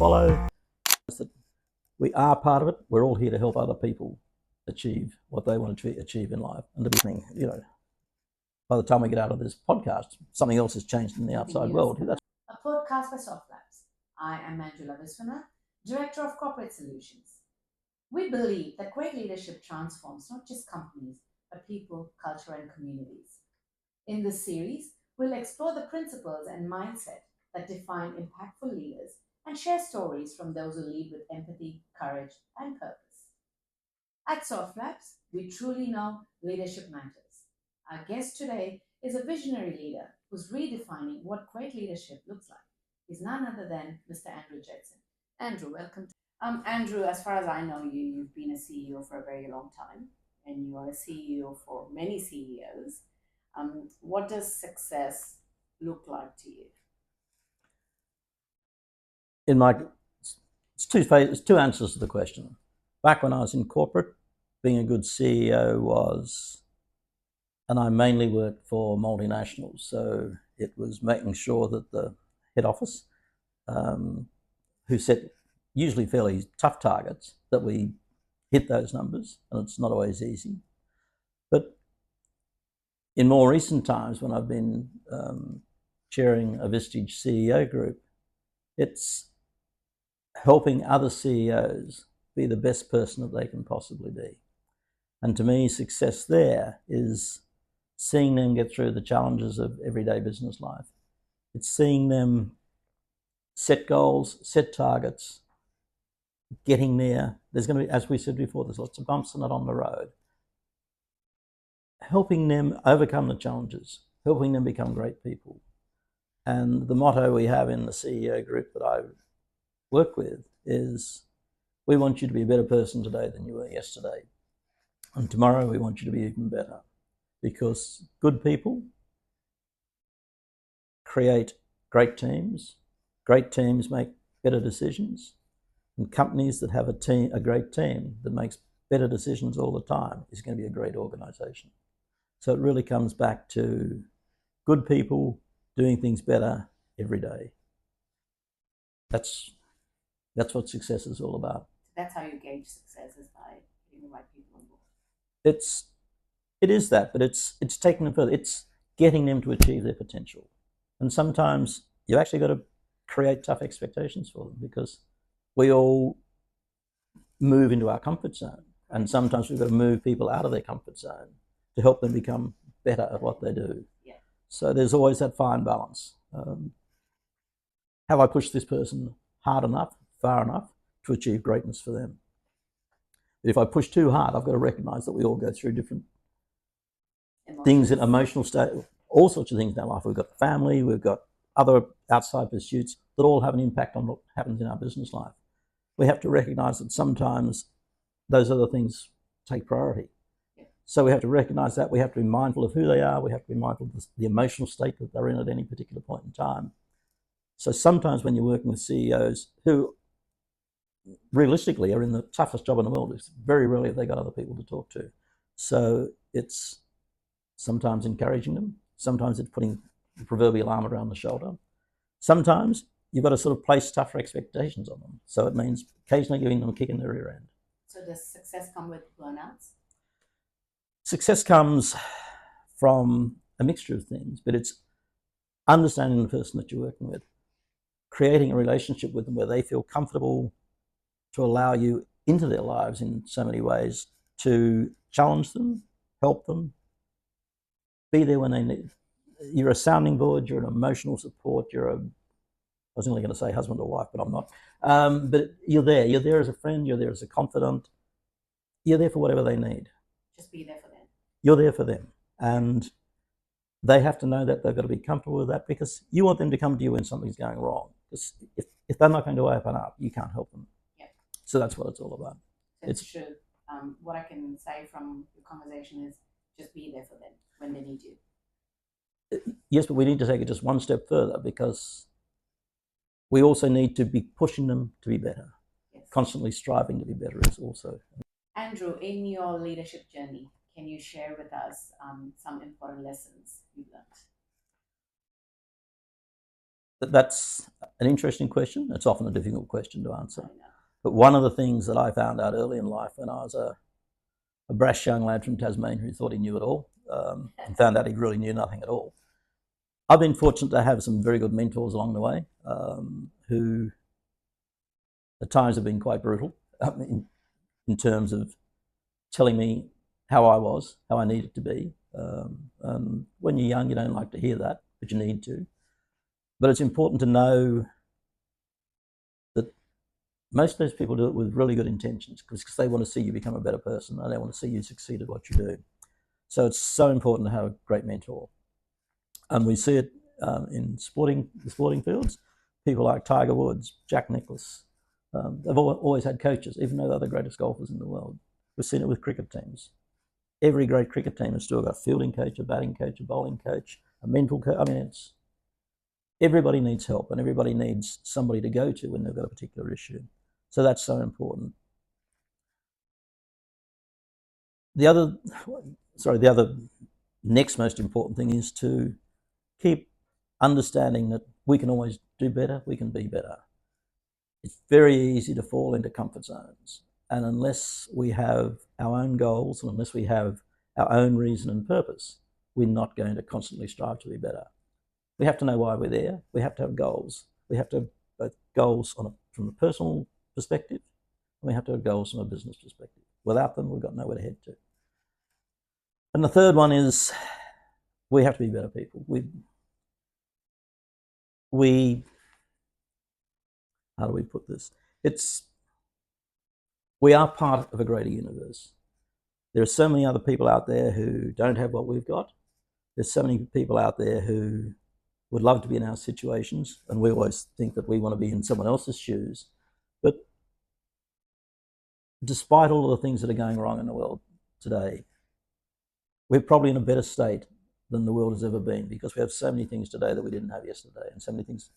follow. That we are part of it. We're all here to help other people achieve what they want to achieve in life. And to be, by the time we get out of this podcast, something else has changed in the outside world. A podcast by SoftLabs. I am Manjula Viswanath, Director of Corporate Solutions. We believe that great leadership transforms not just companies, but people, culture, and communities. In this series, we'll explore the principles and mindset that define impactful leaders and share stories from those who lead with empathy, courage, and purpose. At SoftLabs, we truly know leadership matters. Our guest today is a visionary leader who's redefining what great leadership looks like. He's none other than Mr. Andrew Jetson. Andrew, welcome. Andrew, as far as I know you, you've been a CEO for a very long time, and you are a CEO for many CEOs. What does success look like to you? It's two answers to the question. Back when I was in corporate, being a good CEO was, and I mainly worked for multinationals, so it was making sure that the head office, who set usually fairly tough targets, that we hit those numbers, and it's not always easy. But in more recent times, when I've been chairing a Vistage CEO group, it's helping other CEOs be the best person that they can possibly be. And to me, success there is seeing them get through the challenges of everyday business life. It's seeing them set goals, set targets, getting there. There's going to be, as we said before, there's lots of bumps and that on the road. Helping them overcome the challenges, helping them become great people. And the motto we have in the CEO group that I work with is, we want you to be a better person today than you were yesterday. And tomorrow we want you to be even better. Because good people create great teams make better decisions, and companies that have a great team that makes better decisions all the time is going to be a great organization. So it really comes back to good people doing things better every day. That's what success is all about. That's how you gauge success, is by getting the right people on board. It is that, but it's taking them further. It's getting them to achieve their potential. And sometimes you actually got to create tough expectations for them, because we all move into our comfort zone. And sometimes we've got to move people out of their comfort zone to help them become better at what they do. Yeah. So there's always that fine balance. Have I pushed this person hard enough, far enough to achieve greatness for them? But if I push too hard, I've got to recognize that we all go through different things in emotional state, all sorts of things in our life. We've got family, we've got other outside pursuits that all have an impact on what happens in our business life. We have to recognize that sometimes those other things take priority. Yeah. So we have to recognize that. We have to be mindful of who they are. We have to be mindful of the emotional state that they're in at any particular point in time. So sometimes when you're working with CEOs who realistically are in the toughest job in the world, it's very rarely have they got other people to talk to. So it's sometimes encouraging them. Sometimes it's putting the proverbial arm around the shoulder. Sometimes you've got to sort of place tougher expectations on them. So it means occasionally giving them a kick in the rear end. So does success come with burnouts? Success comes from a mixture of things, but it's understanding the person that you're working with, creating a relationship with them where they feel comfortable to allow you into their lives in so many ways, to challenge them, help them, be there when they need. You're a sounding board, you're an emotional support, I was only going to say husband or wife, but I'm not. But you're there. You're there as a friend, you're there as a confidant, you're there for whatever they need. Just be there for them. You're there for them. And they have to know that they've got to be comfortable with that, because you want them to come to you when something's going wrong. Because if they're not going to open up, you can't help them. Yeah. So that's what it's all about. It's true. What I can say from your conversation is just be there for them when they need you. Yes, but we need to take it just one step further, because we also need to be pushing them to be better. Yes. Constantly striving to be better is also. Andrew, in your leadership journey, can you share with us some important lessons you've learned? That's an interesting question. It's often a difficult question to answer. But one of the things that I found out early in life when I was a brash young lad from Tasmania who thought he knew it all and found out he really knew nothing at all. I've been fortunate to have some very good mentors along the way who at times have been quite brutal in terms of telling me how I was, how I needed to be. And when you're young, you don't like to hear that, but you need to. But it's important to know that most of those people do it with really good intentions because they want to see you become a better person and they want to see you succeed at what you do. So it's so important to have a great mentor. And we see it in the sporting fields. People like Tiger Woods, Jack Nicklaus, they've always had coaches, even though they're the greatest golfers in the world. We've seen it with cricket teams. Every great cricket team has still got a fielding coach, a batting coach, a bowling coach, a mental coach. I mean, everybody needs help and everybody needs somebody to go to when they've got a particular issue. So that's so important. The other next most important thing is to keep understanding that we can always do better, we can be better. It's very easy to fall into comfort zones. And unless we have our own goals and unless we have our own reason and purpose, we're not going to constantly strive to be better. We have to know why we're there. We have to have goals. We have to have both goals from a personal perspective and we have to have goals from a business perspective. Without them, we've got nowhere to head to. And the third one is we have to be better people. How do we put this? We are part of a greater universe. There are so many other people out there who don't have what we've got. There's so many people out there who would love to be in our situations, and we always think that we want to be in someone else's shoes. But despite all of the things that are going wrong in the world today, we're probably in a better state than the world has ever been because we have so many things today that we didn't have yesterday and so many things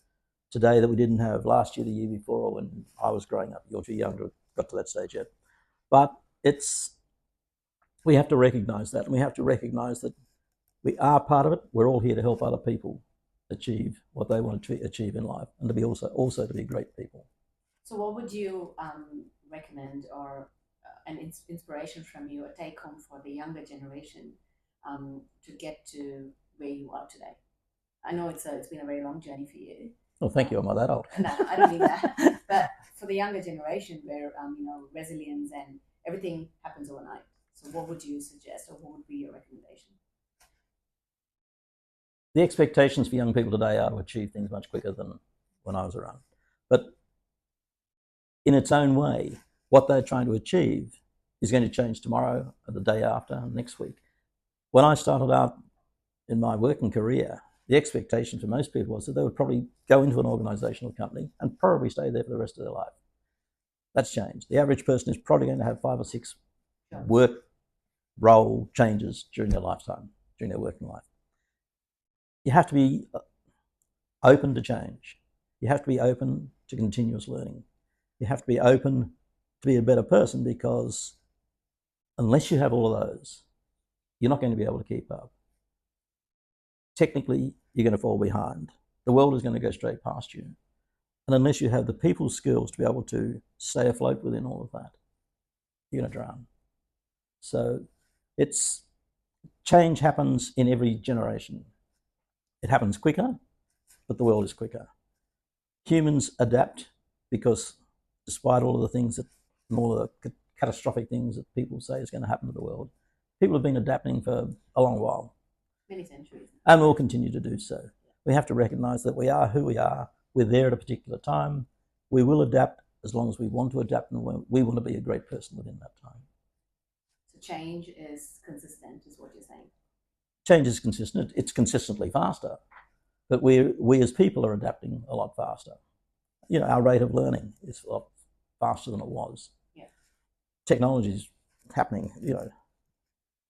today that we didn't have last year, the year before, or when I was growing up. You're too young to have got to that stage yet. But we have to recognise that, and we have to recognise that we are part of it. We're all here to help other people achieve what they want to achieve in life and to be also to be great people. So what would you recommend or an inspiration from you, a take home for the younger generation to get to where you are today? I know it's been a very long journey for you. Well, thank you. I'm not that old. No, I don't mean that. But for the younger generation where, resilience and everything happens overnight. So what would you suggest or what would be your recommendation? The expectations for young people today are to achieve things much quicker than when I was around. But in its own way, what they're trying to achieve is going to change tomorrow, or the day after, and next week. When I started out in my working career, the expectation for most people was that they would probably go into an organisational company and probably stay there for the rest of their life. That's changed. The average person is probably going to have 5 or 6 work role changes during their lifetime, during their working life. You have to be open to change. You have to be open to continuous learning. You have to be open to be a better person because unless you have all of those, you're not going to be able to keep up. Technically, you're going to fall behind. The world is going to go straight past you. And unless you have the people skills to be able to stay afloat within all of that, you're going to drown. So change happens in every generation. It happens quicker, but the world is quicker. Humans adapt because despite all of the things and all of the catastrophic things that people say is going to happen to the world, people have been adapting for a long while. Many centuries. And will continue to do so. We have to recognise that we are who we are. We're there at a particular time. We will adapt as long as we want to adapt and we want to be a great person within that time. So change is consistent, is what you're saying? Change is consistent. It's consistently faster. But we as people are adapting a lot faster. Our rate of learning is a lot faster than it was. Yeah. Technology is happening,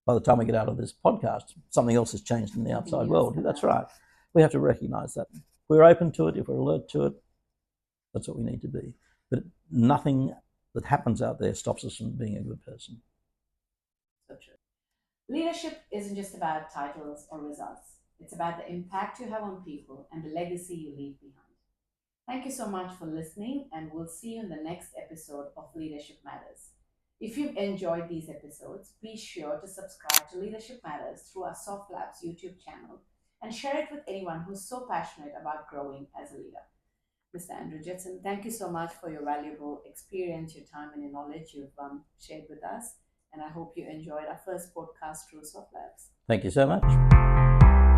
by the time we get out of this podcast, something else has changed in the outside world. That's right. We have to recognise that. If we're open to it, if we're alert to it, that's what we need to be. But nothing that happens out there stops us from being a good person. So true. Leadership isn't just about titles or results. It's about the impact you have on people and the legacy you leave behind. Thank you so much for listening, and we'll see you in the next episode of Leadership Matters. If you've enjoyed these episodes, be sure to subscribe to Leadership Matters through our SoftLabs YouTube channel and share it with anyone who's so passionate about growing as a leader. Mr. Andrew Jetson, thank you so much for your valuable experience, your time, and your knowledge you've shared with us. And I hope you enjoyed our first podcast through SoftLabs. Thank you so much.